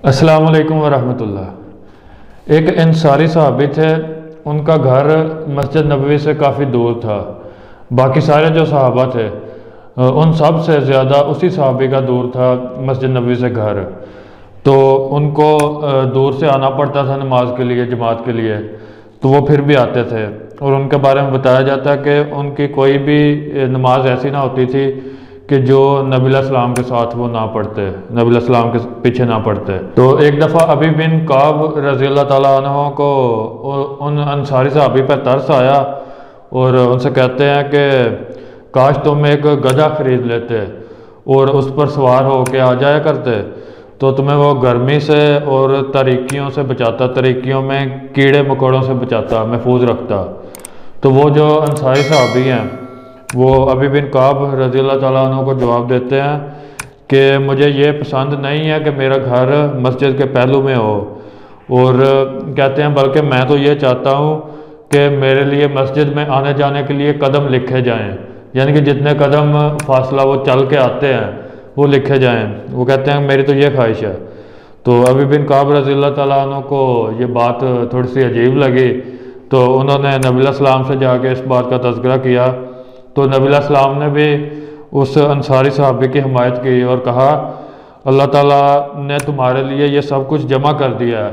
अस्सलाम वालेकुम वरहमतुल्लाह। एक अंसारी सहाबी थे, उनका घर मस्जिद नबवी से काफ़ी दूर था। बाकी सारे जो सहाबा थे उन सब से ज़्यादा उसी सहाबी का दूर था मस्जिद नबवी से घर। तो उनको दूर से आना पड़ता था नमाज के लिए, जमात के लिए, तो वो फिर भी आते थे। और उनके बारे में बताया जाता है कि उनकी कोई भी नमाज ऐसी ना होती थी कि जो नबी अलैहिस्सलाम के साथ वो ना पढ़ते, नबी अलैहिस्सलाम के पीछे ना पढ़ते। तो एक दफ़ा अबी बिन काब रज़ी अल्लाह ताला अन्हु को उन अंसारी सहाबी पर तरस आया और उनसे कहते हैं कि काश तुम एक गधा खरीद लेते और उस पर सवार हो के आ जाया करते, तो तुम्हें वो गर्मी से और तारीकियों से बचाता, तारीकियों में कीड़े मकोड़ों से बचाता, महफूज रखता। तो वो जो अंसारी सहाबी हैं वो अबी बिन काब रज़ी अल्लाह ताला अन्हु को जवाब देते हैं कि मुझे ये पसंद नहीं है कि मेरा घर मस्जिद के पहलू में हो, और कहते हैं बल्कि मैं तो ये चाहता हूँ कि मेरे लिए मस्जिद में आने जाने के लिए कदम लिखे जाएं, यानी कि जितने कदम फासला वो चल के आते हैं वो लिखे जाएं। वो कहते हैं मेरी तो ये ख्वाहिश है। तो अबी बिन काब रज़ी अल्लाह ताला अन्हु को ये बात थोड़ी सी अजीब लगी, तो उन्होंने नबी अलैहिस्सलाम से जाके इस बात का तज़किरा किया। तो नबी अलैहिस्सलाम ने भी उस अंसारी सहाबी की हिमायत की और कहा अल्लाह ताला ने तुम्हारे लिए ये सब कुछ जमा कर दिया है,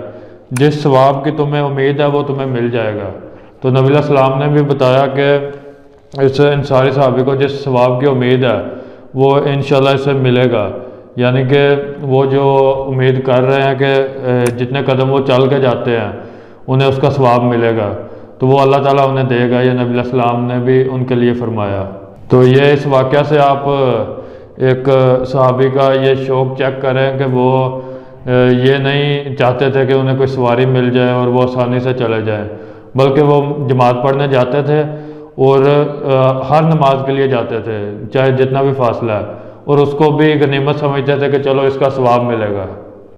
जिस सवाब की तुम्हें उम्मीद है वो तुम्हें मिल जाएगा। तो नबी अलैहिस्सलाम ने भी बताया कि इस अंसारी सहाबी को जिस सवाब की उम्मीद है वो इंशाल्लाह इसे मिलेगा, यानी कि वो जो उम्मीद कर रहे हैं कि जितने कदम वो चल के जाते हैं उन्हें उसका सवाब मिलेगा, तो वो अल्लाह ताला उन्हें देगा। ये नबी अलैहिस्सलाम ने भी उनके लिए फरमाया। तो ये इस वाक़या से आप एक सहाबी का ये शौक़ चेक करें कि वो ये नहीं चाहते थे कि उन्हें कोई सवारी मिल जाए और वो आसानी से चले जाएं, बल्कि वो जमात पढ़ने जाते थे और हर नमाज के लिए जाते थे, चाहे जितना भी फासला है, और उसको भी गनीमत समझते थे कि चलो इसका सवाब मिलेगा।